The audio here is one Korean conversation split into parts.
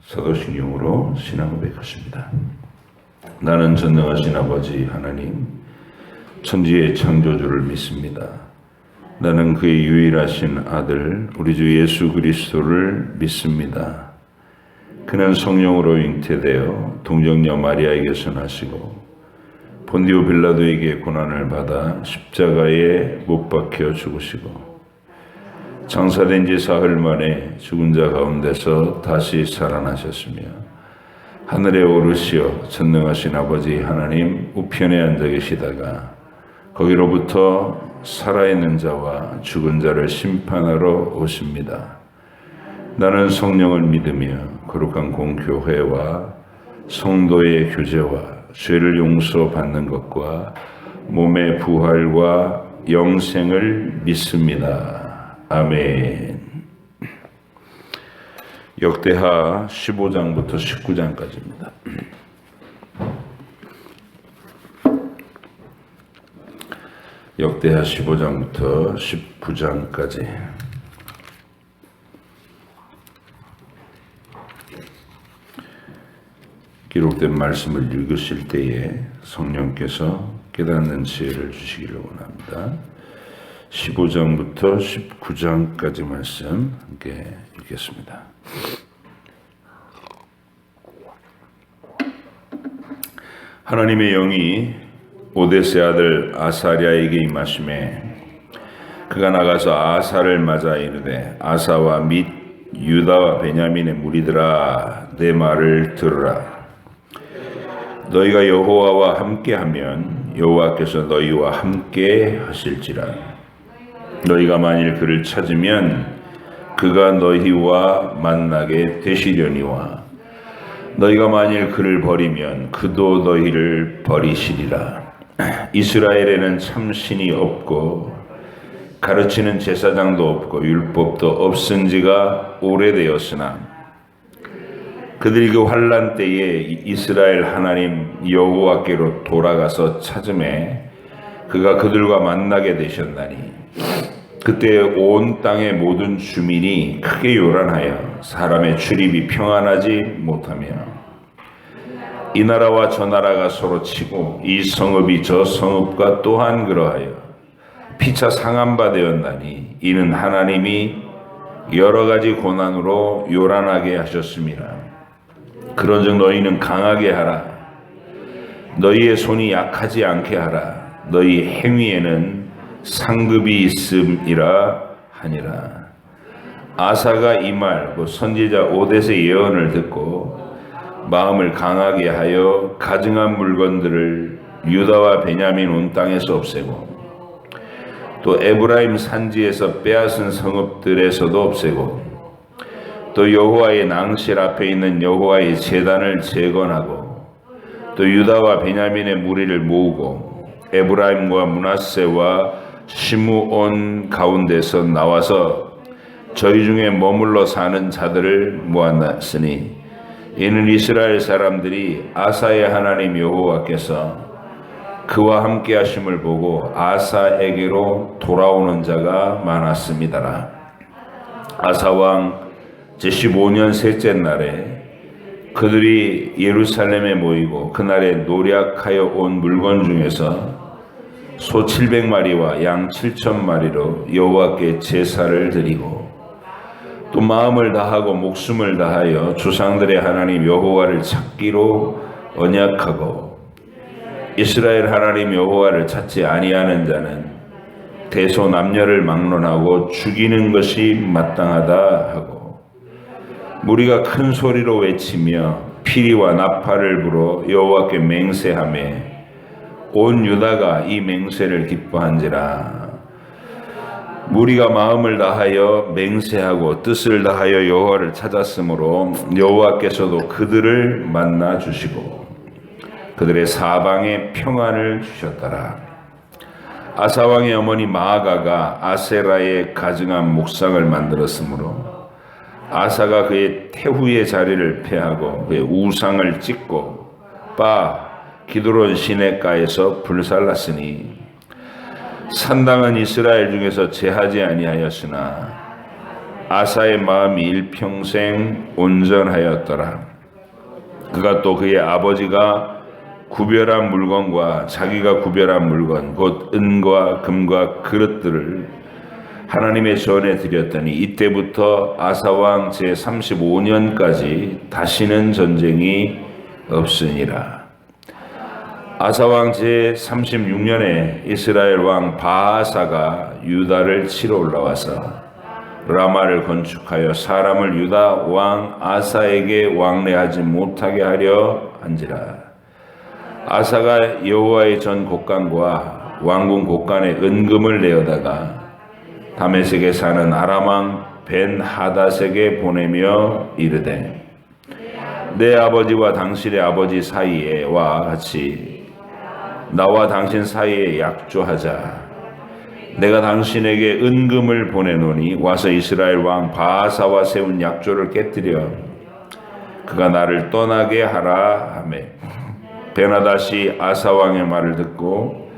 사도신경으로 신앙 고백하십니다. 나는 전능하신 아버지 하나님, 천지의 창조주를 믿습니다. 나는 그의 유일하신 아들 우리 주 예수 그리스도를 믿습니다. 그는 성령으로 잉태되어 동정녀 마리아에게서 나시고 본디오 빌라도에게 고난을 받아 십자가에 못 박혀 죽으시고 장사된 지 사흘 만에 죽은 자 가운데서 다시 살아나셨으며 하늘에 오르시어 전능하신 아버지 하나님 우편에 앉아 계시다가 거기로부터 살아있는 자와 죽은 자를 심판하러 오십니다. 나는 성령을 믿으며 거룩한 공교회와 성도의 교제와 죄를 용서받는 것과 몸의 부활과 영생을 믿습니다. 아멘. 역대하 15장부터 19장까지입니다. 역대하 15장부터 19장까지 기록된 말씀을 읽으실 때에 성령께서 깨닫는 지혜를 주시기를 원합니다. 15장부터 19장까지 말씀 함께 읽겠습니다. 하나님의 영이 오데스의 아들 아사랴에게 임하심에 그가 나가서 아사를 맞아 이르되 아사와 및 유다와 베냐민의 무리들아 내 말을 들으라. 너희가 여호와와 함께하면 여호와께서 너희와 함께 하실지라. 너희가 만일 그를 찾으면 그가 너희와 만나게 되시려니와 너희가 만일 그를 버리면 그도 너희를 버리시리라. 이스라엘에는 참 신이 없고 가르치는 제사장도 없고 율법도 없은 지가 오래되었으나 그들이 그 환난 때에 이스라엘 하나님 여호와께로 돌아가서 찾음에 그가 그들과 만나게 되셨나니 그때 온 땅의 모든 주민이 크게 요란하여 사람의 출입이 평안하지 못하며 이 나라와 저 나라가 서로 치고 이 성읍이 저 성읍과 또한 그러하여 피차 상한 바 되었나니 이는 하나님이 여러 가지 고난으로 요란하게 하셨습니다. 그런즉 너희는 강하게 하라. 너희의 손이 약하지 않게 하라. 너희 행위에는 상급이 있음이라 하니라. 아사가 이 말 곧 선지자 오뎃의 예언을 듣고 마음을 강하게 하여 가증한 물건들을 유다와 베냐민 온 땅에서 없애고 또 에브라임 산지에서 빼앗은 성읍들에서도 없애고 또 여호와의 낭실 앞에 있는 여호와의 제단을 재건하고 또 유다와 베냐민의 무리를 모으고 에브라임과 므낫세와 시므온 가운데서 나와서 저희 중에 머물러 사는 자들을 모았으니 이는 이스라엘 사람들이 아사의 하나님 여호와께서 그와 함께 하심을 보고 아사에게로 돌아오는 자가 많았습니다라. 아사 왕 제15년 셋째 날에 그들이 예루살렘에 모이고 그날에 노략하여 온 물건 중에서 소 700마리와 양 7,000마리로 여호와께 제사를 드리고 또 마음을 다하고 목숨을 다하여 조상들의 하나님 여호와를 찾기로 언약하고 이스라엘 하나님 여호와를 찾지 아니하는 자는 대소남녀를 막론하고 죽이는 것이 마땅하다 하고 무리가 큰 소리로 외치며 피리와 나팔을 불어 여호와께 맹세하며 온 유다가 이 맹세를 기뻐한지라. 무리가 마음을 다하여 맹세하고 뜻을 다하여 여호와를 찾았으므로 여호와께서도 그들을 만나 주시고 그들의 사방에 평안을 주셨더라. 아사왕의 어머니 마아가가 아세라의 가증한 목상을 만들었으므로 아사가 그의 태후의 자리를 폐하고 그의 우상을 찢고 기드론 시내가에서 불살랐으니 산당은 이스라엘 중에서 제하지 아니하였으나 아사의 마음이 일평생 온전하였더라. 그가 또 그의 아버지가 구별한 물건과 자기가 구별한 물건 곧 은과 금과 그릇들을 하나님의 전에 드렸더니 이때부터 아사왕 제35년까지 다시는 전쟁이 없으니라. 아사왕 제36년에 이스라엘 왕 바하사가 유다를 치러 올라와서 라마를 건축하여 사람을 유다 왕 아사에게 왕래하지 못하게 하려 한지라. 아사가 여호와의 전 곡간과 왕궁 곡간에 은금을 내어다가 다메섹에 사는 아람 왕 벤하닷에게 보내며 이르되 내 아버지와 당신의 아버지 사이에와 같이 나와 당신 사이에 약조하자. 내가 당신에게 은금을 보내노니 와서 이스라엘 왕 바하사와 세운 약조를 깨뜨려 그가 나를 떠나게 하라 하매 베나닷이 아사 왕의 말을 듣고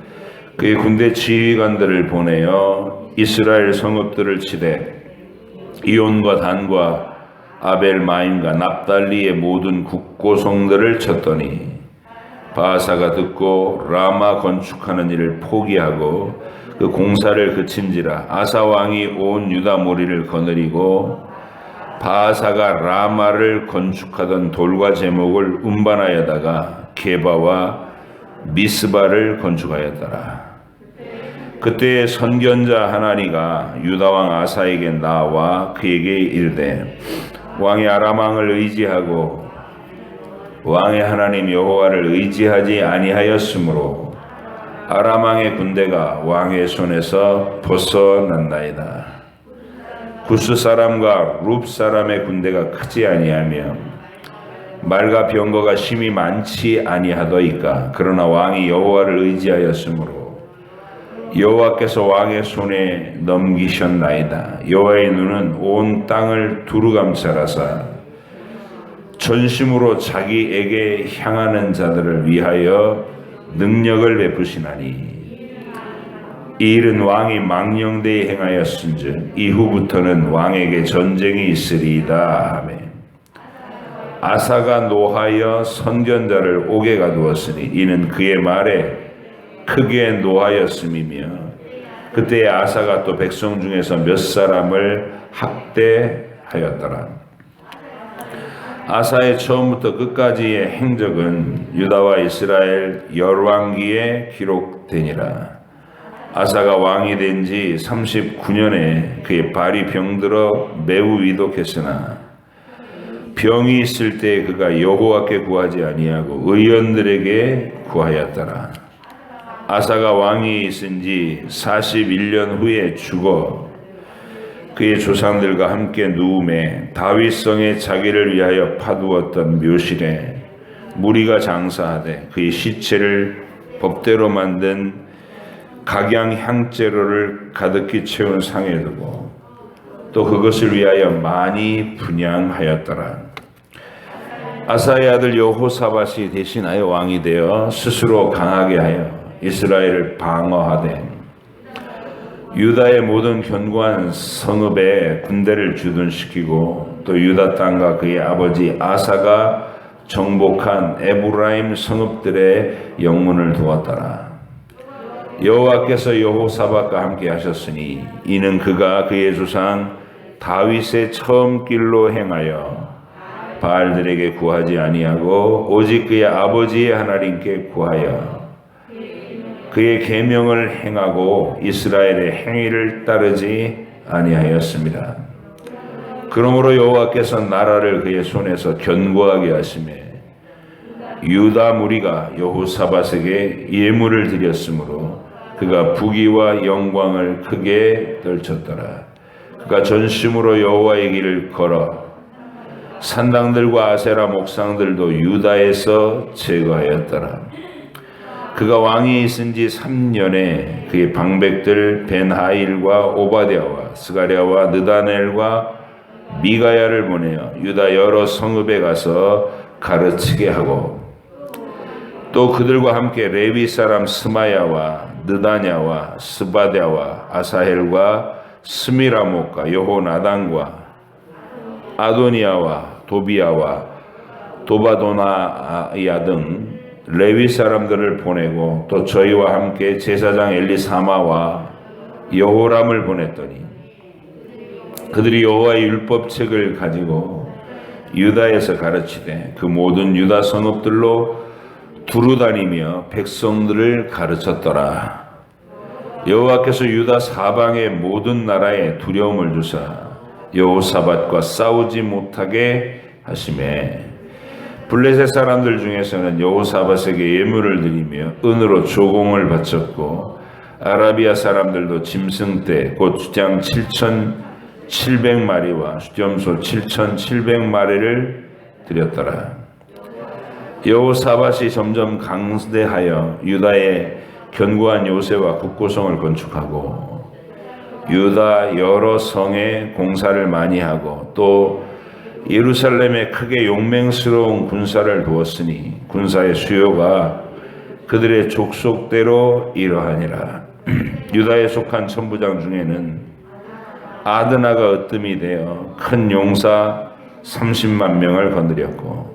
그의 군대 지휘관들을 보내어 이스라엘 성읍들을 치되 이온과 단과 아벨마임과 납달리의 모든 국고성들을 쳤더니 바하사가 듣고 라마 건축하는 일을 포기하고 그 공사를 그친지라. 아사 왕이 온 유다 무리를 거느리고 바하사가 라마를 건축하던 돌과 제목을 운반하여다가 게바와 미스바를 건축하였더라. 그때 선견자 하나니가 유다 왕 아사에게 나와 그에게 이르되 왕이 아람 왕을 의지하고 왕의 하나님 여호와를 의지하지 아니하였으므로 아람 왕의 군대가 왕의 손에서 벗어난다이다. 구스 사람과 룹 사람의 군대가 크지 아니하며 말과 병거가 심히 많지 아니하더이까. 그러나 왕이 여호와를 의지하였으므로 여호와께서 왕의 손에 넘기셨나이다. 여호와의 눈은 온 땅을 두루감찰하사 전심으로 자기에게 향하는 자들을 위하여 능력을 베푸시나니 이 일은 왕이 망령되이 행하였은즉 이후부터는 왕에게 전쟁이 있으리이다 하매 아사가 노하여 선견자를 옥에 가두었으니 이는 그의 말에 크게 노하였음이며 그때 아사가 또 백성 중에서 몇 사람을 학대하였더라. 아사의 처음부터 끝까지의 행적은 유다와 이스라엘 열왕기에 기록되니라. 아사가 왕이 된 지 39년에 그의 발이 병들어 매우 위독했으나 병이 있을 때 그가 여호와께 구하지 아니하고 의원들에게 구하였더라. 아사가 왕이 있은 지 41년 후에 죽어 그의 조상들과 함께 누움에 다윗성에 자기를 위하여 파두었던 묘실에 무리가 장사하되 그의 시체를 법대로 만든 각양 향재로를 가득히 채운 상에 두고 또 그것을 위하여 많이 분향하였더라. 아사의 아들 여호사밧이 대신하여 왕이 되어 스스로 강하게 하여 이스라엘을 방어하되 유다의 모든 견고한 성읍에 군대를 주둔시키고 또 유다 땅과 그의 아버지 아사가 정복한 에브라임 성읍들의 영문을 두었더라. 여호와께서 여호사밧과 함께 하셨으니 이는 그가 그의 조상 다윗의 처음 길로 행하여 바알들에게 구하지 아니하고 오직 그의 아버지의 하나님께 구하여 그의 계명을 행하고 이스라엘의 행위를 따르지 아니하였습니다. 그러므로 여호와께서 나라를 그의 손에서 견고하게 하시매 유다 무리가 여호사밧에게 예물을 드렸으므로 그가 부귀와 영광을 크게 떨쳤더라. 그가 전심으로 여호와의 길을 걸어 산당들과 아세라 목상들도 유다에서 제거하였더라. 그가 왕이 있은 지 3년에 그의 방백들 벤하일과 오바댜와 스가랴와 느다넬과 미가야를 보내어 유다 여러 성읍에 가서 가르치게 하고 또 그들과 함께 레위 사람 스마야와 느다냐와 스바랴와 아사헬과 스미라목과 여호나단과 아도니아와 도비아와 도바도나야 등 레위 사람들을 보내고 또 저희와 함께 제사장 엘리사마와 여호람을 보냈더니 그들이 여호와의 율법책을 가지고 유다에서 가르치되 그 모든 유다 성읍들로 두루다니며 백성들을 가르쳤더라. 여호와께서 유다 사방의 모든 나라에 두려움을 주사 여호사밧과 싸우지 못하게 하시매 블레셋 사람들 중에서는 여호사밧에게 예물을 드리며 은으로 조공을 바쳤고 아라비아 사람들도 짐승떼 곧 주장 7,700마리와 수렴소 7,700마리를 드렸더라. 여호사밧이 점점 강대하여 유다에 견고한 요새와 국고성을 건축하고 유다 여러 성에 공사를 많이 하고 또 예루살렘에 크게 용맹스러운 군사를 두었으니 군사의 수요가 그들의 족속대로 이러하니라. 유다에 속한 천부장 중에는 아드나가 으뜸이 되어 큰 용사 30만 명을 건드렸고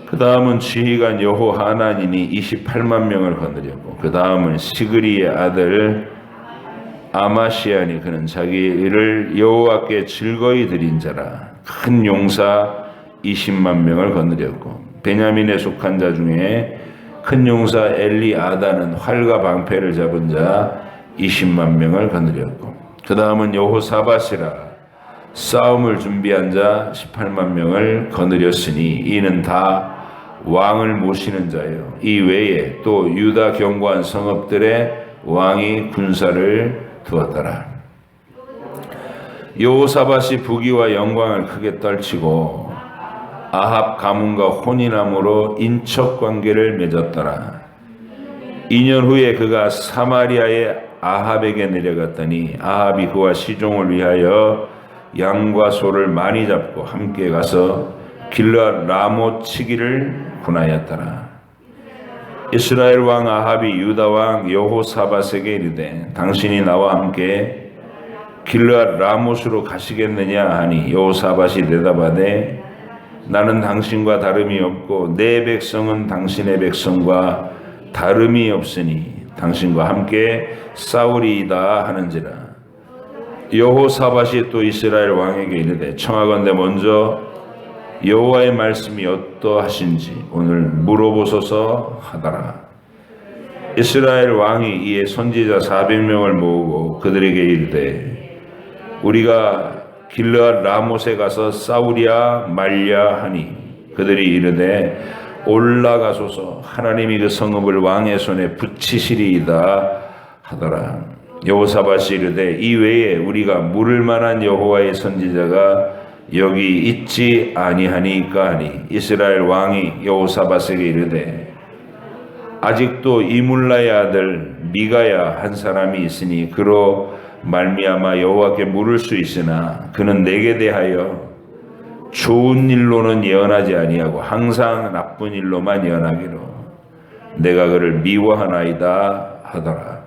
그 다음은 지휘관 여호하나님이 28만 명을 건드렸고 그 다음은 시그리의 아들 아마시아니 그는 자기를 여호와께 즐거이 드린 자라 큰 용사 20만 명을 건드렸고 베냐민에 속한 자 중에 큰 용사 엘리아다는 활과 방패를 잡은 자 20만 명을 건드렸고 그 다음은 여호사밧이라 싸움을 준비한 자 18만 명을 건드렸으니 이는 다 왕을 모시는 자요. 이 외에 또 유다 견고한 성읍들의 왕이 군사를 두었더라. 여호사밧이 부귀와 영광을 크게 떨치고 아합 가문과 혼인함으로 인척 관계를 맺었더라. 2년 후에 그가 사마리아의 아합에게 내려갔더니 아합이 그와 시종을 위하여 양과 소를 많이 잡고 함께 가서 길르앗 라못 치기를 군하였더라. 이스라엘 왕 아합이 유다 왕 여호사밧에게 이르되 당신이 나와 함께 길르앗 라못으로 가시겠느냐 하니 여호사밧이 대답하되 나는 당신과 다름이 없고 내 백성은 당신의 백성과 다름이 없으니 당신과 함께 싸우리이다 하는지라. 여호사밧이 또 이스라엘 왕에게 이르되 청하건대 먼저 여호와의 말씀이 어떠하신지 오늘 물어보소서 하더라. 이스라엘 왕이 이에 선지자 400명을 모으고 그들에게 이르되 우리가 길르앗 라못에 가서 싸우랴 말랴 하니 그들이 이르되 올라가소서 하나님이 그 성읍을 왕의 손에 붙이시리이다 하더라. 여호사밧이 이르되 이 외에 우리가 물을 만한 여호와의 선지자가 여기 있지 아니하니까 하니 이스라엘 왕이 여호사밧에게 이르되 아직도 이물라의 아들 미가야 한 사람이 있으니 그로 말미암아 여호와께 물을 수 있으나 그는 내게 대하여 좋은 일로는 예언하지 아니하고 항상 나쁜 일로만 예언하기로 내가 그를 미워하나이다 하더라.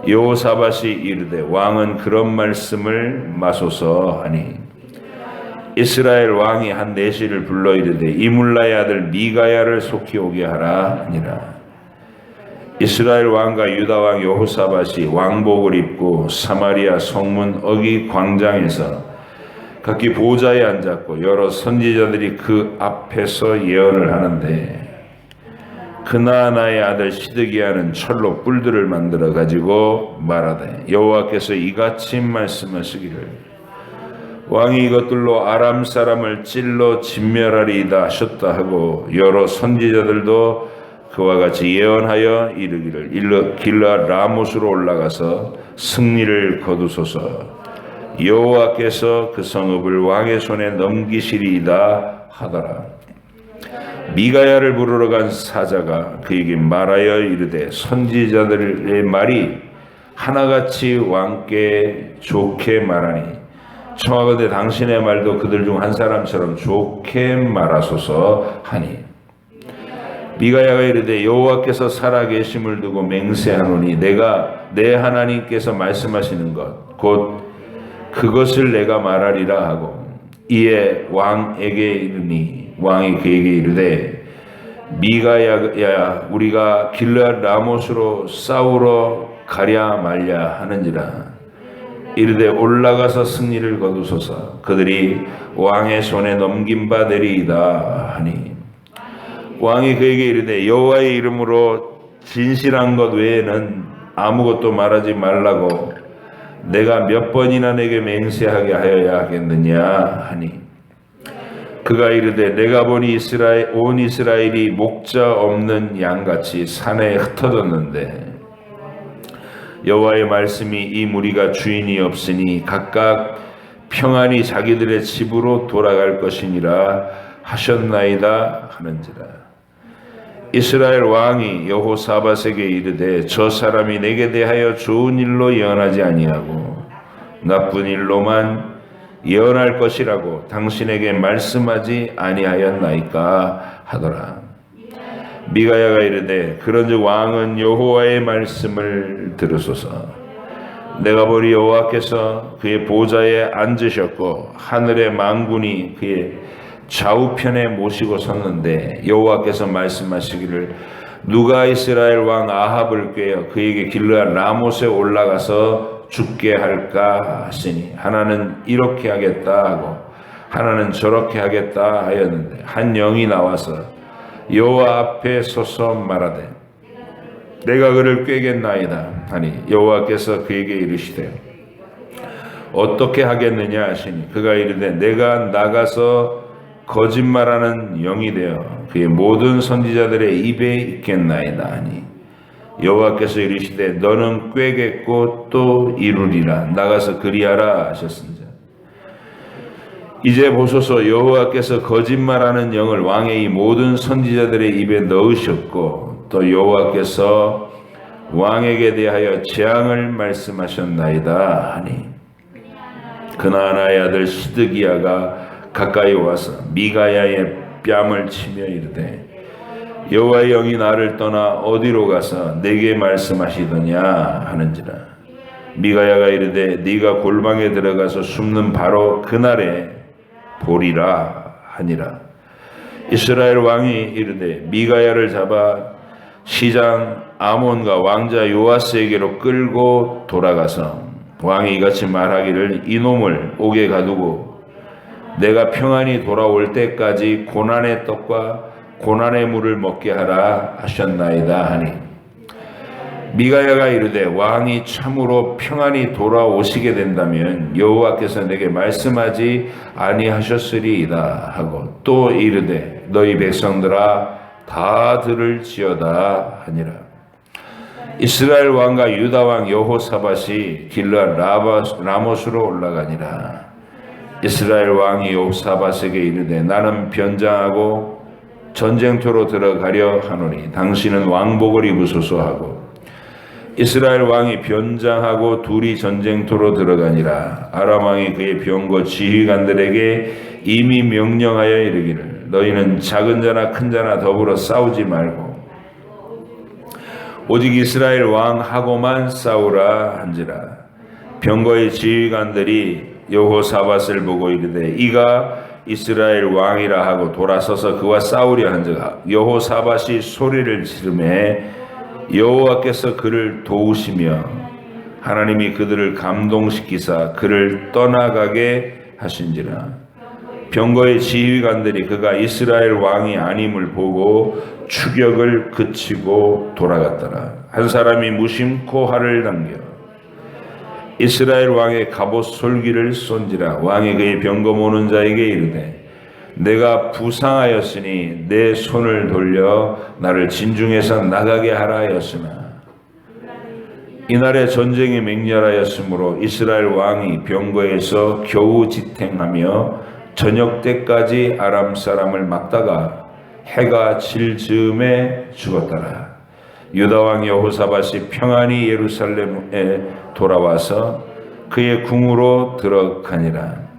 여호사밧이 이르되 왕은 그런 말씀을 마소서 하니 이스라엘 왕이 한 내시를 불러 이르되 이물라의 아들 미가야를 속히 오게 하라 하니라. 이스라엘 왕과 유다 왕 여호사밧이 왕복을 입고 사마리아 성문 어기 광장에서 각기 보좌에 앉았고 여러 선지자들이 그 앞에서 예언을 하는데 그나아나의 아들 시드기야는 철로 뿔들을 만들어 가지고 말하되 여호와께서 이같이 말씀하시기를 왕이 이것들로 아람 사람을 찔러 진멸하리이다 하셨다 하고 여러 선지자들도 그와 같이 예언하여 이르기를 길르앗 라못으로 올라가서 승리를 거두소서 여호와께서 그 성읍을 왕의 손에 넘기시리이다 하더라. 미가야를 부르러 간 사자가 그에게 말하여 이르되 선지자들의 말이 하나같이 왕께 좋게 말하니 청하건대 당신의 말도 그들 중 한 사람처럼 좋게 말하소서 하니 미가야가 이르되 여호와께서 살아계심을 두고 맹세하노니 내가 내 하나님께서 말씀하시는 것 곧 그것을 내가 말하리라 하고 이에 왕에게 이르니 왕이 그에게 이르되 미가야야 우리가 길르앗 라못으로 싸우러 가랴 말랴 하는지라. 이르되 올라가서 승리를 거두소서. 그들이 왕의 손에 넘긴 바 되리이다 하니 왕이 그에게 이르되 여호와의 이름으로 진실한 것 외에는 아무것도 말하지 말라고 내가 몇 번이나 내게 맹세하게 하여야 하겠느냐 하니 그가 이르되 내가 보니 온 이스라엘이 목자 없는 양같이 산에 흩어졌는데 여호와의 말씀이 이 무리가 주인이 없으니 각각 평안히 자기들의 집으로 돌아갈 것이니라 하셨나이다 하는지라. 이스라엘 왕이 여호사밧에게 이르되 저 사람이 내게 대하여 좋은 일로 예언하지 아니하고 나쁜 일로만 예언할 것이라고 당신에게 말씀하지 아니하였나이까 하더라. 미가야가 이르되 그런즉 왕은 여호와의 말씀을 들으소서. 내가 보니 여호와께서 그의 보좌에 앉으셨고 하늘의 만군이 그의 좌우편에 모시고 섰는데 여호와께서 말씀하시기를 누가 이스라엘 왕 아합을 꾀어 그에게 길르앗 라못에 올라가서 죽게 할까 하시니 하나는 이렇게 하겠다 하고 하나는 저렇게 하겠다 하였는데 한 영이 나와서 여호와 앞에 서서 말하되 내가 그를 꾀겠나이다 하니 여호와께서 그에게 이르시되 어떻게 하겠느냐 하시니 그가 이르되 내가 나가서 거짓말하는 영이 되어 그의 모든 선지자들의 입에 있겠나이다 하니 여호와께서 이르시되 너는 꾀겠고 또 이루리라. 나가서 그리하라 하셨습니다. 이제 보소서 여호와께서 거짓말하는 영을 왕의 이 모든 선지자들의 입에 넣으셨고 또 여호와께서 왕에게 대하여 재앙을 말씀하셨나이다 하니 그나아나의 아들 시드기야가 가까이 와서 미가야의 뺨을 치며 이르되 여호와의 영이 나를 떠나 어디로 가서 내게 말씀하시더냐 하는지라. 미가야가 이르되 네가 골방에 들어가서 숨는 바로 그날에 보리라 하니라. 이스라엘 왕이 이르되 미가야를 잡아 시장 아몬과 왕자 요아스에게로 끌고 돌아가서 왕이 이같이 말하기를 이놈을 옥에 가두고 내가 평안히 돌아올 때까지 고난의 떡과 고난의 물을 먹게 하라 하셨나이다 하니 미가야가 이르되 왕이 참으로 평안히 돌아오시게 된다면 여호와께서 내게 말씀하지 아니하셨으리이다 하고 또 이르되 너희 백성들아 다 들을지어다 하니라. 이스라엘 왕과 유다 왕 여호사밧이 길르앗 라못으로 올라가니라. 이스라엘 왕이 여호사밧에게 이르되 나는 변장하고 전쟁터로 들어가려 하노니 당신은 왕복을 입으소서 하고 이스라엘 왕이 변장하고 둘이 전쟁터로 들어가니라. 아람 왕이 그의 병거 지휘관들에게 이미 명령하여 이르기를 너희는 작은 자나 큰 자나 더불어 싸우지 말고 오직 이스라엘 왕하고만 싸우라 한지라. 병거의 지휘관들이 여호사밧을 보고 이르되 이가 이스라엘 왕이라 하고 돌아서서 그와 싸우려 한즉 여호사밧이 소리를 지르매 여호와께서 그를 도우시며 하나님이 그들을 감동시키사 그를 떠나가게 하신지라. 병거의 지휘관들이 그가 이스라엘 왕이 아님을 보고 추격을 그치고 돌아갔더라. 한 사람이 무심코 활을 당겨 이스라엘 왕의 갑옷 솔기를 쏜지라. 왕이 그의 병거 모는 자에게 이르되 내가 부상하였으니 내 손을 돌려 나를 진중에서 나가게 하라 하였으나 이날에 전쟁이 맹렬하였으므로 이스라엘 왕이 병거에서 겨우 지탱하며 저녁 때까지 아람 사람을 막다가 해가 질 즈음에 죽었더라. 유다 왕 여호사밧이 평안히 예루살렘에 돌아와서 그의 궁으로 들어가니라.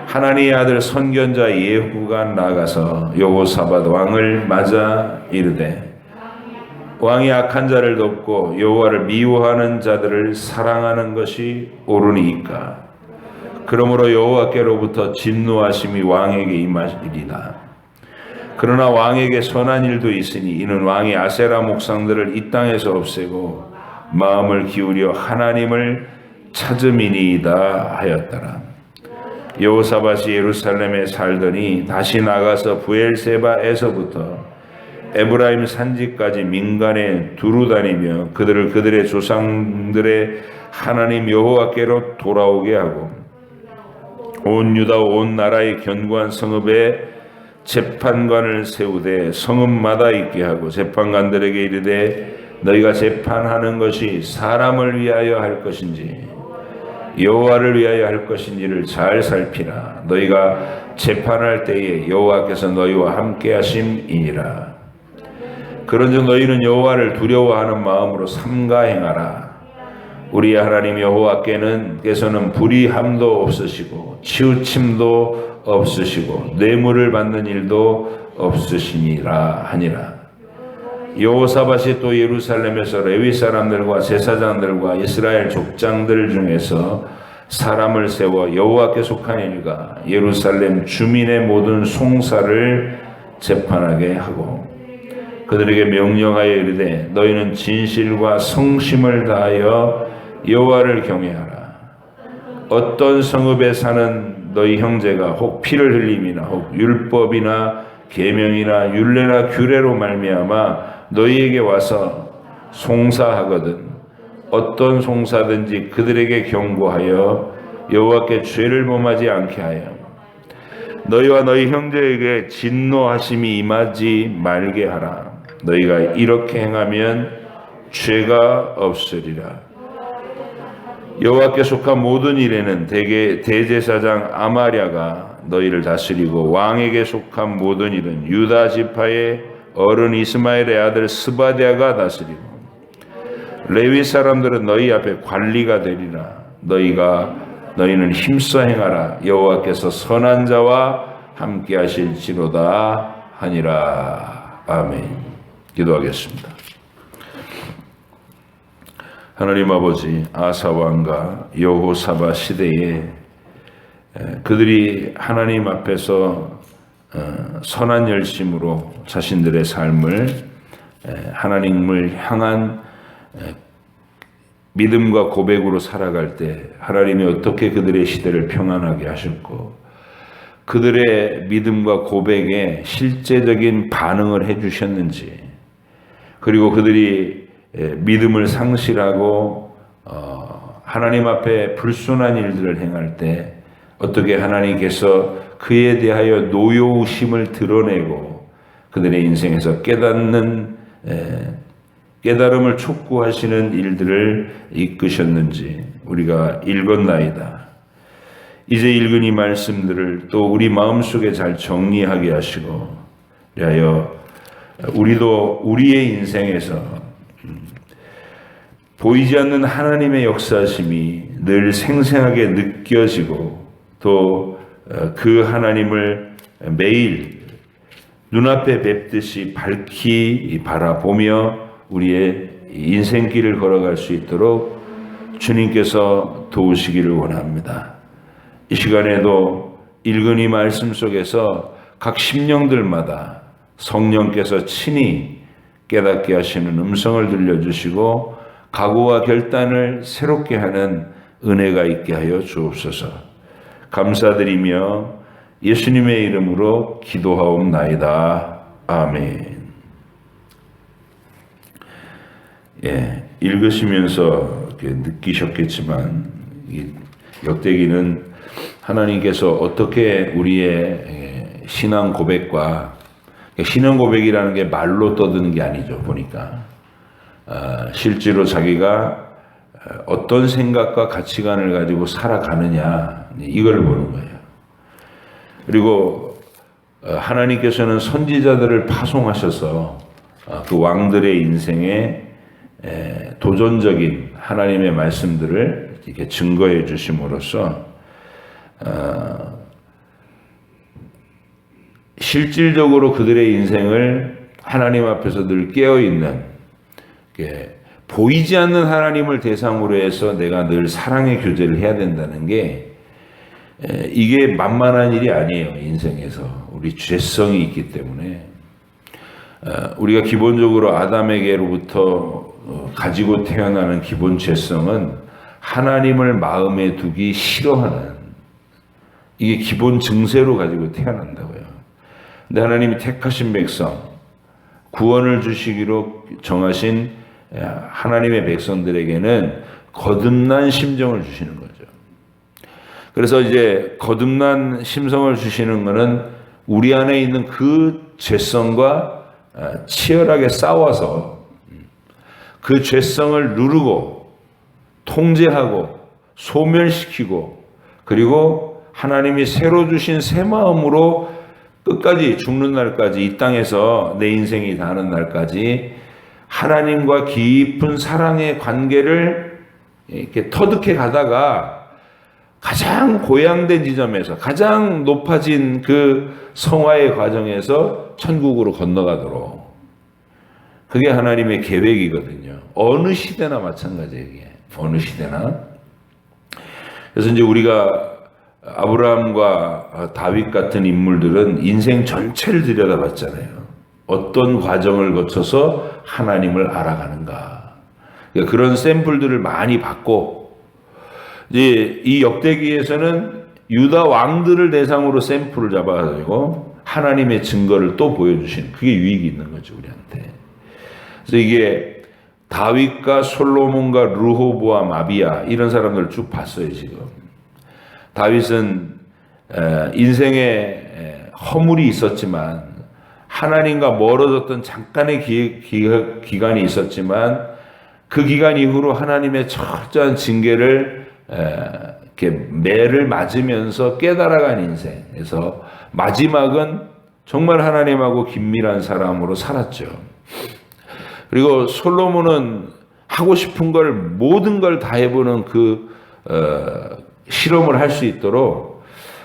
하나님의 아들 선견자 예후가 나가서 여호사밧 왕을 맞아 이르되 왕이 악한 자를 돕고 여호와를 미워하는 자들을 사랑하는 것이 옳으니까 그러므로 여호와께로부터 진노하심이 왕에게 임하리이다. 그러나 왕에게 선한 일도 있으니 이는 왕이 아세라 목상들을 이 땅에서 없애고 마음을 기울여 하나님을 찾음이니이다 하였더라. 여호사밧이 예루살렘에 살더니 다시 나가서 부엘세바에서부터 에브라임 산지까지 민간에 두루 다니며 그들을 그들의 조상들의 하나님 여호와께로 돌아오게 하고 온 유다 온 나라의 견고한 성읍에 재판관을 세우되 성읍마다 있게 하고 재판관들에게 이르되 너희가 재판하는 것이 사람을 위하여 할 것인지 여호와를 위하여 할 것인지를 잘 살피라. 너희가 재판할 때에 여호와께서 너희와 함께 하심이니라. 그런즉 너희는 여호와를 두려워하는 마음으로 삼가 행하라. 우리 하나님 여호와께서는 불의함도 없으시고 치우침도 없으시고 뇌물을 받는 일도 없으시니라 하니라. 여호사밧이 또 예루살렘에서 레위 사람들과 제사장들과 이스라엘 족장들 중에서 사람을 세워 여호와께 속한 일과 예루살렘 주민의 모든 송사를 재판하게 하고 그들에게 명령하여 이르되 너희는 진실과 성심을 다하여 여호와를 경외하라. 어떤 성읍에 사는 너희 형제가 혹 피를 흘림이나 혹 율법이나 계명이나 율례나 규례로 말미암아 너희에게 와서 송사하거든 어떤 송사든지 그들에게 경고하여 여호와께 죄를 범하지 않게 하여 너희와 너희 형제에게 진노하심이 임하지 말게 하라. 너희가 이렇게 행하면 죄가 없으리라. 여호와께 속한 모든 일에는 대제사장 아마랴가 너희를 다스리고 왕에게 속한 모든 일은 유다 지파의 어른 이스마엘의 아들 스바랴가 다스리고 레위 사람들은 너희 앞에 관리가 되리라. 너희는 힘써 행하라. 여호와께서 선한 자와 함께 하실지로다 하니라. 아멘. 기도하겠습니다. 하나님 아버지, 아사 왕과 여호사밧 시대에 그들이 하나님 앞에서 선한 열심으로 자신들의 삶을 하나님을 향한 믿음과 고백으로 살아갈 때 하나님이 어떻게 그들의 시대를 평안하게 하셨고 그들의 믿음과 고백에 실제적인 반응을 해주셨는지 그리고 그들이 믿음을 상실하고 하나님 앞에 불순한 일들을 행할 때 어떻게 하나님께서 그에 대하여 노여우심을 드러내고 그들의 인생에서 깨달음을 촉구하시는 일들을 이끄셨는지 우리가 읽었나이다. 이제 읽은 이 말씀들을 또 우리 마음속에 잘 정리하게 하시고 그리하여 우리도 우리의 인생에서 보이지 않는 하나님의 역사심이 늘 생생하게 느껴지고 또 그 하나님을 매일 눈앞에 뵙듯이 밝히 바라보며 우리의 인생길을 걸어갈 수 있도록 주님께서 도우시기를 원합니다. 이 시간에도 읽은 이 말씀 속에서 각 심령들마다 성령께서 친히 깨닫게 하시는 음성을 들려주시고 각오와 결단을 새롭게 하는 은혜가 있게 하여 주옵소서. 감사드리며 예수님의 이름으로 기도하옵나이다. 아멘. 읽으시면서 느끼셨겠지만 이 역대기는 하나님께서 어떻게 우리의 신앙 고백과 신앙 고백이라는 게 말로 떠드는 게 아니죠. 보니까 실제로 자기가 어떤 생각과 가치관을 가지고 살아가느냐 이걸 보는 거예요. 그리고 하나님께서는 선지자들을 파송하셔서 그 왕들의 인생에 도전적인 하나님의 말씀들을 이렇게 증거해 주심으로써 실질적으로 그들의 인생을 하나님 앞에서 늘 깨어있는 보이지 않는 하나님을 대상으로 해서 내가 늘 사랑의 교제를 해야 된다는 게 이게 만만한 일이 아니에요. 인생에서 우리 죄성이 있기 때문에 우리가 기본적으로 아담에게로부터 가지고 태어나는 기본 죄성은 하나님을 마음에 두기 싫어하는, 이게 기본 증세로 가지고 태어난다고요. 근데 하나님이 택하신 백성, 구원을 주시기로 정하신 하나님의 백성들에게는 거듭난 심정을 주시는 거죠. 그래서 이제 거듭난 심성을 주시는 것은 우리 안에 있는 그 죄성과 치열하게 싸워서 그 죄성을 누르고 통제하고 소멸시키고, 그리고 하나님이 새로 주신 새 마음으로 끝까지 죽는 날까지, 이 땅에서 내 인생이 다하는 날까지 하나님과 깊은 사랑의 관계를 이렇게 터득해 가다가 가장 고양된 지점에서, 가장 높아진 그 성화의 과정에서 천국으로 건너가도록, 그게 하나님의 계획이거든요. 어느 시대나 마찬가지예요. 어느 시대나. 그래서 이제 우리가 아브라함과 다윗 같은 인물들은 인생 전체를 들여다봤잖아요. 어떤 과정을 거쳐서 하나님을 알아가는가. 그러니까 그런 샘플들을 많이 받고, 이제 이 역대기에서는 유다 왕들을 대상으로 샘플을 잡아가지고 하나님의 증거를 또 보여주시는, 그게 유익이 있는 거죠, 우리한테. 그래서 이게 다윗과 솔로몬과 르호보암, 아비야, 이런 사람들을 쭉 봤어요, 지금. 다윗은 인생에 허물이 있었지만, 하나님과 멀어졌던 잠깐의 기간이 있었지만, 그 기간 이후로 하나님의 철저한 징계를 이렇게 매를 맞으면서 깨달아간 인생에서 마지막은 정말 하나님하고 긴밀한 사람으로 살았죠. 그리고 솔로몬은 하고 싶은 걸, 모든 걸 다 해보는 그 실험을 할 수 있도록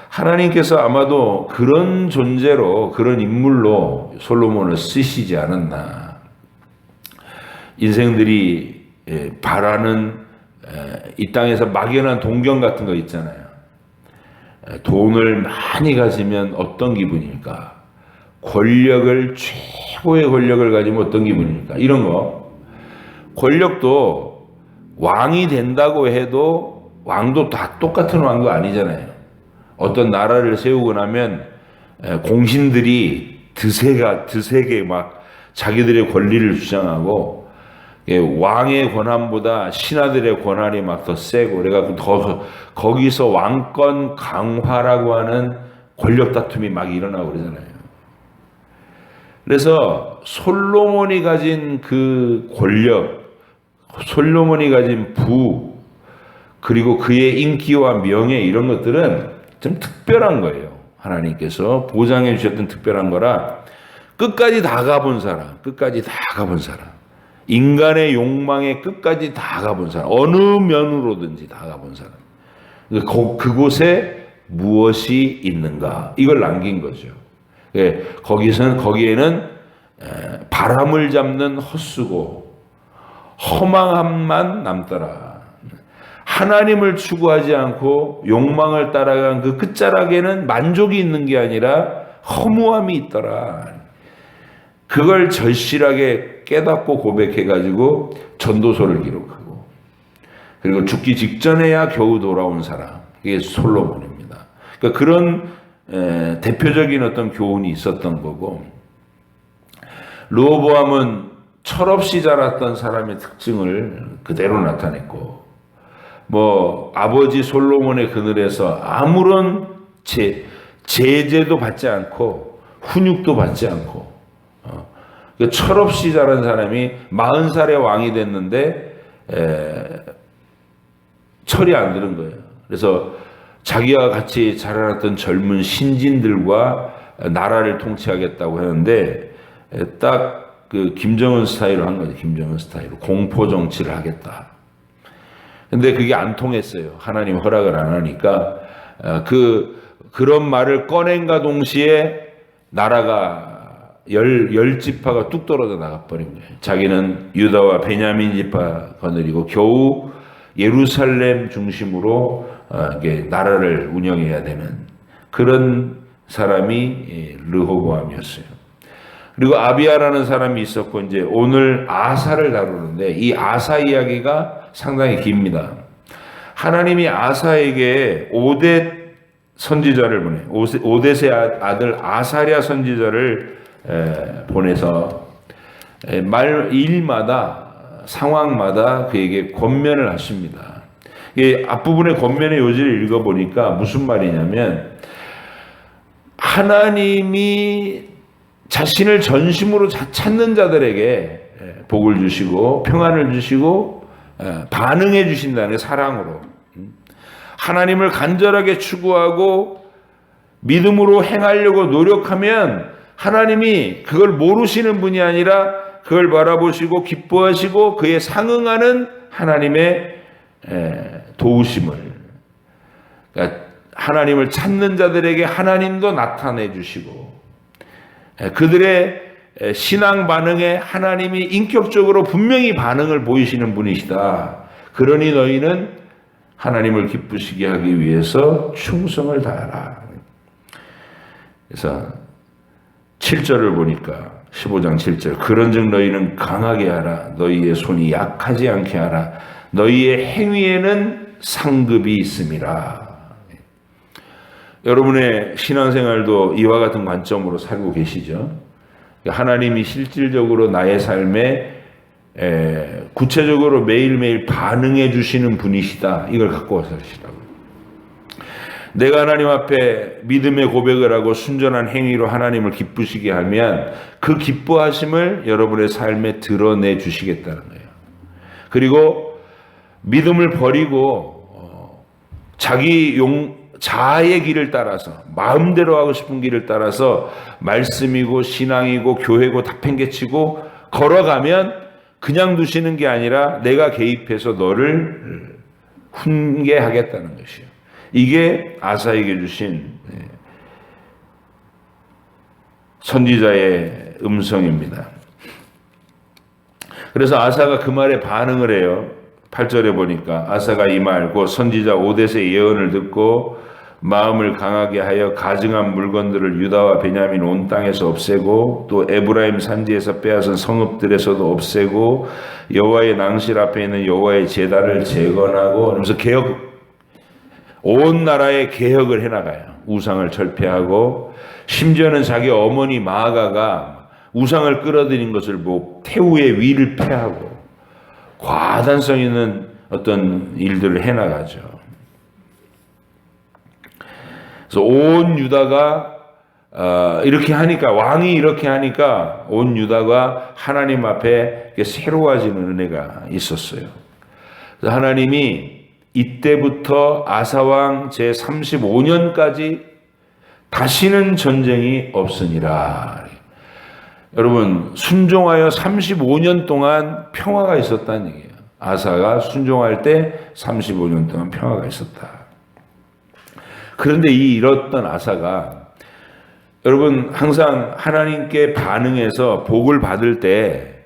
하나님께서 아마도 그런 존재로, 그런 인물로 솔로몬을 쓰시지 않았나. 인생들이 바라는 이 땅에서 막연한 동경 같은 거 있잖아요. 돈을 많이 가지면 어떤 기분일까? 권력을, 최고의 권력을 가지면 어떤 기분일까? 이런 거. 권력도 왕이 된다고 해도 왕도 다 똑같은 왕도 아니잖아요. 어떤 나라를 세우고 나면 공신들이 드세게 막 자기들의 권리를 주장하고, 왕의 권한보다 신하들의 권한이 막 더 세고, 그래갖고 거기서 왕권 강화라고 하는 권력 다툼이 막 일어나고 그러잖아요. 그래서 솔로몬이 가진 그 권력, 솔로몬이 가진 부, 그리고 그의 인기와 명예, 이런 것들은 좀 특별한 거예요. 하나님께서 보장해 주셨던 특별한 거라, 끝까지 다 가본 사람, 끝까지 다 가본 사람, 인간의 욕망에 끝까지 다 가본 사람, 어느 면으로든지 다 가본 사람, 그곳에 무엇이 있는가, 이걸 남긴 거죠. 거기에는 바람을 잡는 헛수고 허망함만 남더라. 하나님을 추구하지 않고 욕망을 따라간 그 끝자락에는 만족이 있는 게 아니라 허무함이 있더라. 그걸 절실하게 깨닫고 고백해가지고 전도서를 기록하고, 그리고 죽기 직전에야 겨우 돌아온 사람, 이게 솔로몬입니다. 그러니까 그런 대표적인 어떤 교훈이 있었던 거고, 르호보암은 철없이 자랐던 사람의 특징을 그대로 나타냈고, 아버지 솔로몬의 그늘에서 아무런 제재도 받지 않고 훈육도 받지 않고, 철없이 자란 사람이 40살에 왕이 됐는데 철이 안 드는 거예요. 그래서 자기와 같이 자라났던 젊은 신진들과 나라를 통치하겠다고 하는데, 딱 그 김정은 스타일로 한 거죠. 김정은 스타일로 공포 정치를 하겠다. 근데 그게 안 통했어요. 하나님 허락을 안 하니까. 그런 말을 꺼낸과 동시에 나라가 열 지파가 뚝 떨어져 나가버린 거예요. 자기는 유다와 베냐민 지파 거느리고 겨우 예루살렘 중심으로 이게 나라를 운영해야 되는 그런 사람이 르호보암이었어요. 그리고 아비야라는 사람이 있었고 이제 오늘 아사를 다루는데 이 아사 이야기가 상당히 깁니다. 하나님이 아사에게 오뎃 선지자를 보내 오뎃의 아들 아사랴 선지자를 보내서 일마다 상황마다 그에게 권면을 하십니다. 이 앞부분의 권면의 요지를 읽어보니까 무슨 말이냐면 하나님이 자신을 전심으로 찾는 자들에게 복을 주시고 평안을 주시고 반응해 주신다는 사랑으로 하나님을 간절하게 추구하고 믿음으로 행하려고 노력하면 하나님이 그걸 모르시는 분이 아니라 그걸 바라보시고 기뻐하시고 그에 상응하는 하나님의 도우심을, 그러니까 하나님을 찾는 자들에게 하나님도 나타내 주시고 그들의 신앙 반응에 하나님이 인격적으로 분명히 반응을 보이시는 분이시다. 그러니 너희는 하나님을 기쁘시게 하기 위해서 충성을 다하라. 그래서 7절을 보니까 15장 7절 그런즉 너희는 강하게 하라. 너희의 손이 약하지 않게 하라. 너희의 행위에는 상급이 있음이라. 여러분의 신앙생활도 이와 같은 관점으로 살고 계시죠? 하나님이 실질적으로 나의 삶에 구체적으로 매일매일 반응해 주시는 분이시다. 이걸 갖고 와서 하시라고. 내가 하나님 앞에 믿음의 고백을 하고 순전한 행위로 하나님을 기쁘시게 하면 그 기뻐하심을 여러분의 삶에 드러내 주시겠다는 거예요. 그리고 믿음을 버리고 자아의 길을 따라서 마음대로 하고 싶은 길을 따라서 말씀이고 신앙이고 교회고 다 팽개치고 걸어가면 그냥 두시는 게 아니라 내가 개입해서 너를 훈계하겠다는 것이에요. 이게 아사에게 주신 선지자의 음성입니다. 그래서 아사가 그 말에 반응을 해요. 8절에 보니까 아사가 이 말 곧 선지자 오뎃의 예언을 듣고 마음을 강하게 하여 가증한 물건들을 유다와 베냐민 온 땅에서 없애고 또 에브라임 산지에서 빼앗은 성읍들에서도 없애고 여호와의 낭실 앞에 있는 여호와의 제단을 재건하고 그러면서 온 나라에 개혁을 해나가요. 우상을 철폐하고 심지어는 자기 어머니 마아가가 우상을 끌어들인 것을 보고 태우의 위를 패하고 과단성 있는 어떤 일들을 해나가죠. 그래서 온 유다가 이렇게 하니까 왕이 이렇게 하니까 온 유다가 하나님 앞에 새로워지는 은혜가 있었어요. 그래서 하나님이 이때부터 아사왕 제35년까지 다시는 전쟁이 없으니라. 여러분 순종하여 35년 동안 평화가 있었다는 얘기예요. 아사가 순종할 때 35년 동안 평화가 있었다. 그런데 이 잃었던 아사가 여러분 항상 하나님께 반응해서 복을 받을 때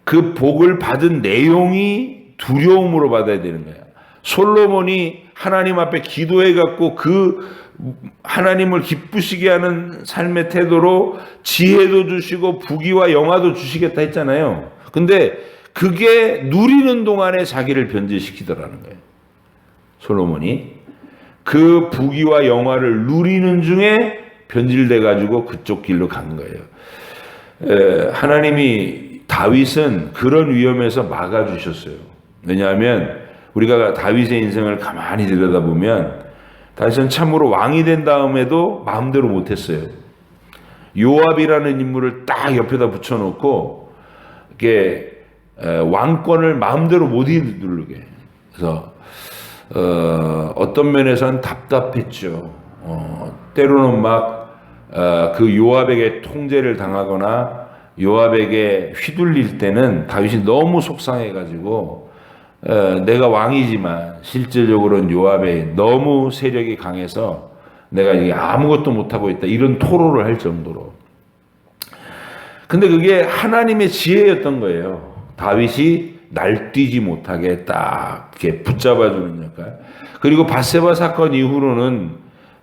그 복을 받은 내용이 두려움으로 받아야 되는 거예요. 솔로몬이 하나님 앞에 기도해 갖고 그 하나님을 기쁘시게 하는 삶의 태도로 지혜도 주시고 부귀와 영화도 주시겠다 했잖아요. 근데 그게 누리는 동안에 자기를 변제시키더라는 거예요. 솔로몬이 그 부귀와 영화를 누리는 중에 변질돼 가지고 그쪽 길로 간 거예요. 하나님이 다윗은 그런 위험에서 막아주셨어요. 왜냐하면 우리가 다윗의 인생을 가만히 들여다보면 다윗은 참으로 왕이 된 다음에도 마음대로 못했어요. 요압이라는 인물을 딱 옆에다 붙여놓고 이렇게 왕권을 마음대로 못 이루게. 그래서 어떤 면에서는 답답했죠. 때로는 막 그 요압에게 통제를 당하거나 요압에게 휘둘릴 때는 다윗이 너무 속상해가지고 내가 왕이지만 실질적으로는 요압의 너무 세력이 강해서 내가 이게 아무것도 못하고 있다 이런 토로를 할 정도로. 근데 그게 하나님의 지혜였던 거예요. 다윗이 날뛰지 못하게 딱 이렇게 붙잡아주는 역할. 그리고 밧세바 사건 이후로는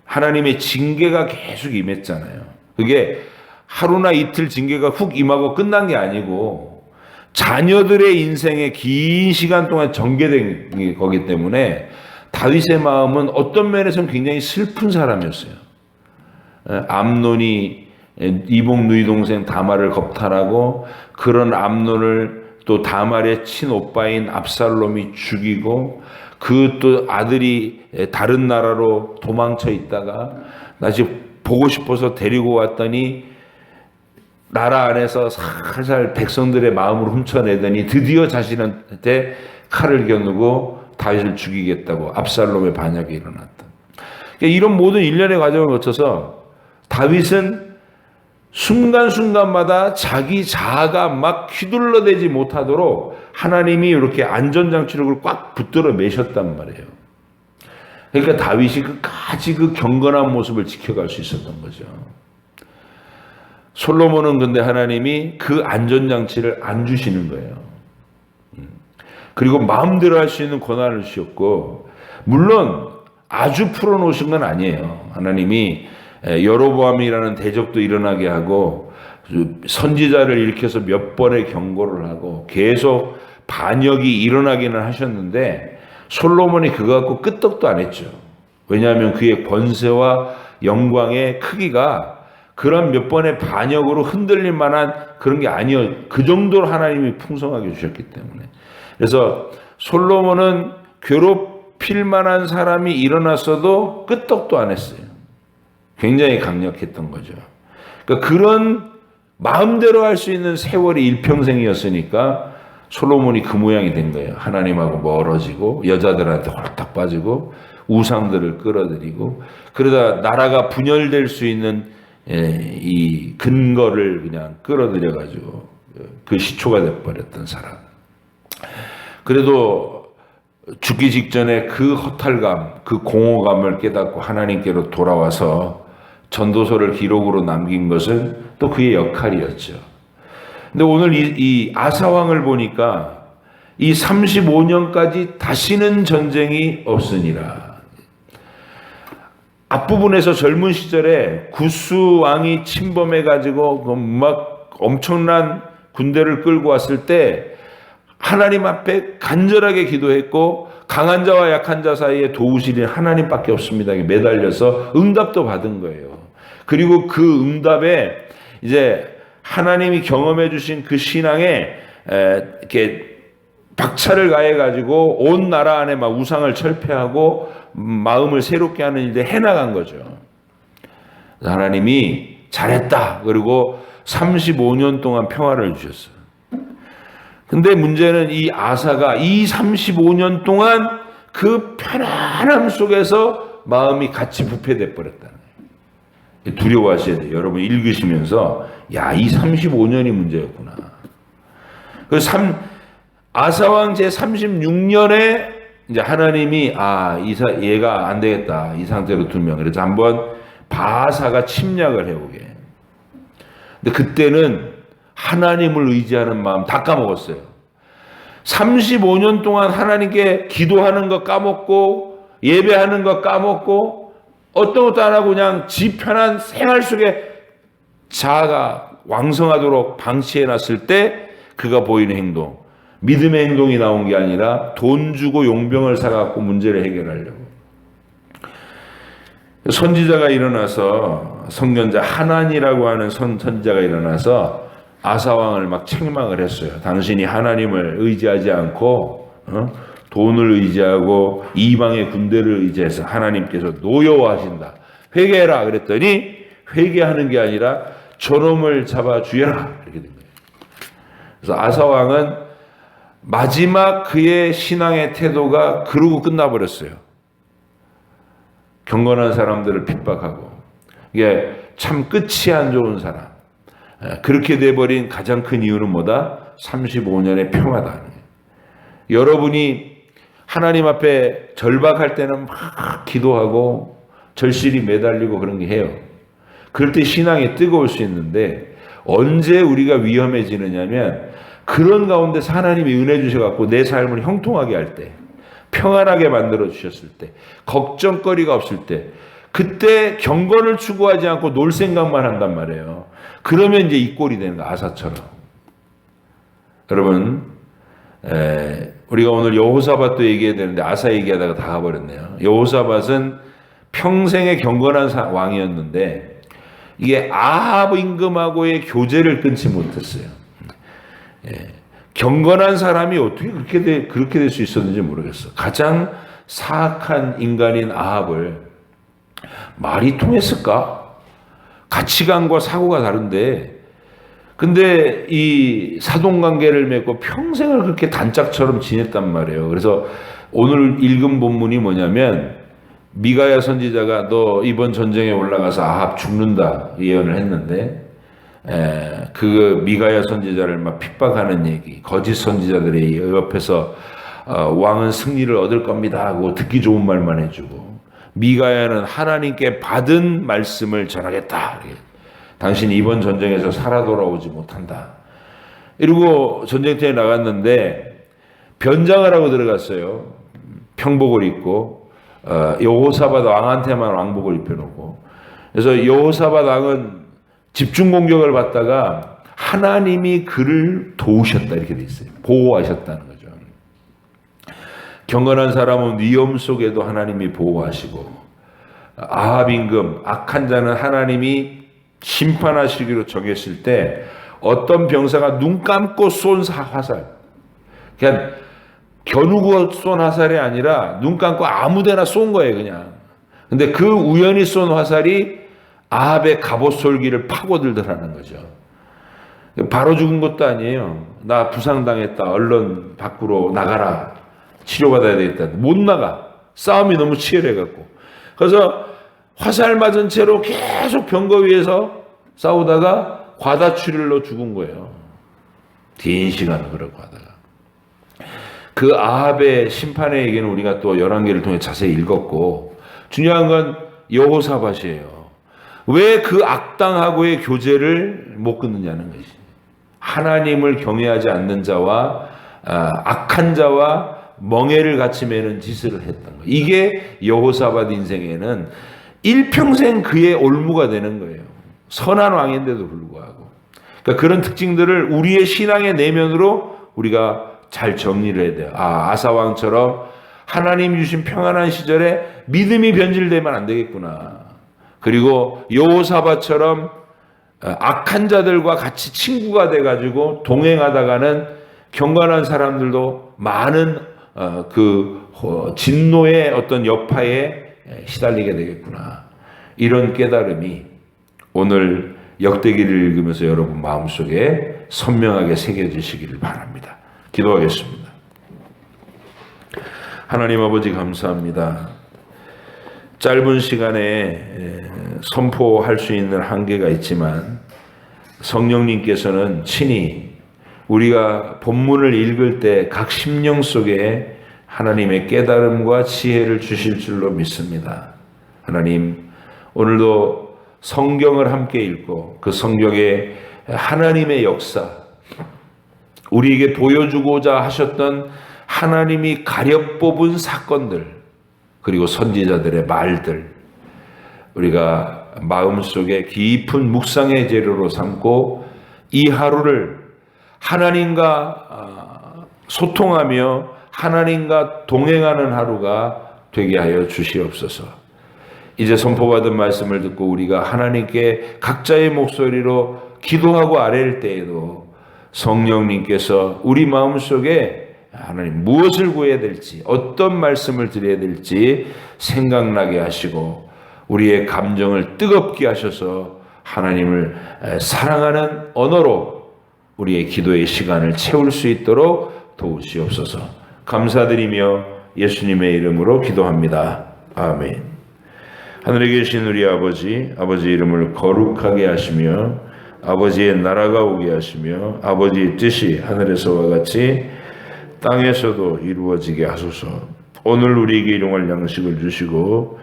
하나님의 징계가 계속 임했잖아요. 그게 하루나 이틀 징계가 훅 임하고 끝난 게 아니고 자녀들의 인생에 긴 시간 동안 전개된 거기 때문에 다윗의 마음은 어떤 면에서는 굉장히 슬픈 사람이었어요. 암논이 이복 누이 동생 다말을 겁탈하고 그런 암논을 또 다말의 친오빠인 압살롬이 죽이고 그 또 아들이 다른 나라로 도망쳐 있다가 다시 보고 싶어서 데리고 왔더니 나라 안에서 살살 백성들의 마음을 훔쳐내더니 드디어 자신한테 칼을 겨누고 다윗을 죽이겠다고 압살롬의 반역이 일어났다. 그러니까 이런 모든 일련의 과정을 거쳐서 다윗은 순간순간마다 자기 자아가 막 휘둘러대지 못하도록 하나님이 이렇게 안전장치를 꽉 붙들어 매셨단 말이에요. 그러니까 다윗이 끝까지 그 경건한 모습을 지켜갈 수 있었던 거죠. 솔로몬은 근데 하나님이 그 안전장치를 안 주시는 거예요. 그리고 마음대로 할 수 있는 권한을 주셨고, 물론 아주 풀어놓으신 건 아니에요. 하나님이 여로보암이라는 대적도 일어나게 하고 선지자를 일으켜서 몇 번의 경고를 하고 계속 반역이 일어나기는 하셨는데 솔로몬이 그거 갖고 끄떡도 안 했죠. 왜냐하면 그의 권세와 영광의 크기가 그런 몇 번의 반역으로 흔들릴 만한 그런 게 아니었, 그 정도로 하나님이 풍성하게 주셨기 때문에. 그래서 솔로몬은 괴롭힐 만한 사람이 일어났어도 끄떡도 안 했어요. 굉장히 강력했던 거죠. 그러니까 그런 마음대로 할 수 있는 세월이 일평생이었으니까 솔로몬이 그 모양이 된 거예요. 하나님하고 멀어지고 여자들한테 홀딱 빠지고 우상들을 끌어들이고 그러다 나라가 분열될 수 있는 이 근거를 그냥 끌어들여 가지고 그 시초가 돼버렸던 사람. 그래도 죽기 직전에 그 허탈감, 그 공허감을 깨닫고 하나님께로 돌아와서 전도서를 기록으로 남긴 것은 또 그의 역할이었죠. 근데 오늘 이 아사왕을 보니까 이 35년까지 다시는 전쟁이 없으니라. 앞부분에서 젊은 시절에 구스 왕이 침범해가지고 막 엄청난 군대를 끌고 왔을 때 하나님 앞에 간절하게 기도했고 강한 자와 약한 자 사이에 도우시는 하나님밖에 없습니다. 매달려서 응답도 받은 거예요. 그리고 그 응답에 이제 하나님이 경험해 주신 그 신앙에 이렇게 박차를 가해 가지고 온 나라 안에 막 우상을 철폐하고 마음을 새롭게 하는 일을 해나간 거죠. 하나님이 잘했다. 그리고 35년 동안 평화를 주셨어요. 근데 문제는 이 아사가 이 35년 동안 그 편안함 속에서 마음이 같이 부패돼 버렸다는 거예요. 두려워하셔야 돼요. 여러분 읽으시면서 야, 이 35년이 문제였구나. 그래서 아사왕 제 36년에 이제 하나님이 얘가 안 되겠다. 이 상태로 두면 그래서 한번 바사가 침략을 해오게. 근데 그때는 하나님을 의지하는 마음 다 까먹었어요. 35년 동안 하나님께 기도하는 거 까먹고 예배하는 거 까먹고 어떤 것도 안 하고 그냥 지 편한 생활 속에 자아가 왕성하도록 방치해놨을 때 그가 보이는 행동, 믿음의 행동이 나온 게 아니라 돈 주고 용병을 사갖고 문제를 해결하려고. 선지자가 일어나서 선견자 하난이라고 하는 선지자가 일어나서 아사왕을 막 책망을 했어요. 당신이 하나님을 의지하지 않고 돈을 의지하고 이방의 군대를 의지해서 하나님께서 노여워하신다. 회개해라 그랬더니 회개하는 게 아니라 저놈을 잡아 죽여라 이렇게 된 거예요. 그래서 아사왕은 마지막 그의 신앙의 태도가 그러고 끝나버렸어요. 경건한 사람들을 핍박하고 이게 참 끝이 안 좋은 사람. 그렇게 돼버린 가장 큰 이유는 뭐다? 35년의 평화다. 여러분이 하나님 앞에 절박할 때는 막 기도하고 절실히 매달리고 그런 게 해요. 그럴 때 신앙이 뜨거울 수 있는데 언제 우리가 위험해지느냐면 그런 가운데서 하나님이 은혜 주셔갖고 내 삶을 형통하게 할 때, 평안하게 만들어 주셨을 때, 걱정거리가 없을 때, 그때 경건을 추구하지 않고 놀 생각만 한단 말이에요. 그러면 이제 이 꼴이 되는 거, 아사처럼. 여러분, 우리가 오늘 여호사밧도 얘기해야 되는데 아사 얘기하다가 다 가버렸네요. 여호사밧은 평생에 경건한 왕이었는데 이게 아합 임금하고의 교제를 끊지 못했어요. 경건한 사람이 어떻게 그렇게 될 수 있었는지 모르겠어. 가장 사악한 인간인 아합을 말이 통했을까? 가치관과 사고가 다른데, 근데 이 사돈관계를 맺고 평생을 그렇게 단짝처럼 지냈단 말이에요. 그래서 오늘 읽은 본문이 뭐냐면, 미가야 선지자가 너 이번 전쟁에 올라가서 아합 죽는다 예언을 했는데, 그 미가야 선지자를 막 핍박하는 얘기, 거짓 선지자들이 옆에서 왕은 승리를 얻을 겁니다 하고 듣기 좋은 말만 해주고, 미가야는 하나님께 받은 말씀을 전하겠다. 당신이 이번 전쟁에서 살아 돌아오지 못한다. 이러고 전쟁터에 나갔는데 변장을 하고 들어갔어요. 평복을 입고 여호사밧 왕한테만 왕복을 입혀놓고. 그래서 여호사밧 왕은 집중 공격을 받다가 하나님이 그를 도우셨다 이렇게 돼 있어요. 보호하셨다는 거죠. 경건한 사람은 위험 속에도 하나님이 보호하시고, 아합 임금 악한 자는 하나님이 심판하시기로 정했을 때 어떤 병사가 눈 감고 쏜 화살, 그냥 겨누고 쏜 화살이 아니라 눈 감고 아무데나 쏜 거예요 그냥. 근데 그 우연히 쏜 화살이 아합의 갑옷솔기를 파고들더라는 거죠. 바로 죽은 것도 아니에요. 나 부상당했다, 얼른 밖으로 나가라, 치료받아야 되겠다. 못 나가. 싸움이 너무 치열해갖고. 그래서 화살 맞은 채로 계속 병거 위에서 싸우다가 과다출혈로 죽은 거예요. 긴 시간을 그러고 하다가. 그 아합의 심판의 얘기는 우리가 또 열왕기를 통해 자세히 읽었고, 중요한 건 여호사밧이에요. 왜 그 악당하고의 교제를 못 끊느냐는 것이. 하나님을 경외하지 않는 자와 악한 자와 멍에를 같이 매는 짓을 했던 거예요. 이게 여호사밧 인생에는 일평생 그의 올무가 되는 거예요. 선한 왕인데도 불구하고. 그러니까 그런 특징들을 우리의 신앙의 내면으로 우리가 잘 정리를 해야 돼요. 아사왕처럼 하나님 주신 평안한 시절에 믿음이 변질되면 안 되겠구나. 그리고 여호사밧처럼 악한 자들과 같이 친구가 돼가지고 동행하다가는 경건한 사람들도 많은 진노의 어떤 여파에 시달리게 되겠구나. 이런 깨달음이 오늘 역대기를 읽으면서 여러분 마음속에 선명하게 새겨지시기를 바랍니다. 기도하겠습니다. 하나님 아버지 감사합니다. 짧은 시간에 선포할 수 있는 한계가 있지만 성령님께서는 친히 우리가 본문을 읽을 때 각 심령 속에 하나님의 깨달음과 지혜를 주실 줄로 믿습니다. 하나님, 오늘도 성경을 함께 읽고 그 성경에 하나님의 역사, 우리에게 보여주고자 하셨던 하나님이 가려 뽑은 사건들, 그리고 선지자들의 말들, 우리가 마음속에 깊은 묵상의 재료로 삼고 이 하루를 하나님과 소통하며 하나님과 동행하는 하루가 되게 하여 주시옵소서. 이제 선포받은 말씀을 듣고 우리가 하나님께 각자의 목소리로 기도하고 아뢰일 때에도 성령님께서 우리 마음속에 하나님 무엇을 구해야 될지, 어떤 말씀을 드려야 될지 생각나게 하시고 우리의 감정을 뜨겁게 하셔서 하나님을 사랑하는 언어로 우리의 기도의 시간을 채울 수 있도록 도우시옵소서. 감사드리며 예수님의 이름으로 기도합니다. 아멘. 하늘에 계신 우리 아버지, 아버지 이름을 거룩하게 하시며 아버지의 나라가 오게 하시며 아버지의 뜻이 하늘에서와 같이 땅에서도 이루어지게 하소서. 오늘 우리에게 일용할 양식을 주시고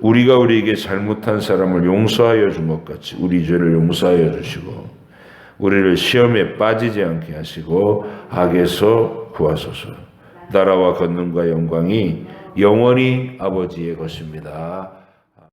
우리가 우리에게 잘못한 사람을 용서하여 준 것 같이 우리 죄를 용서하여 주시고 우리를 시험에 빠지지 않게 하시고 악에서 구하소서. 나라와 권능과 영광이 영원히 아버지의 것입니다.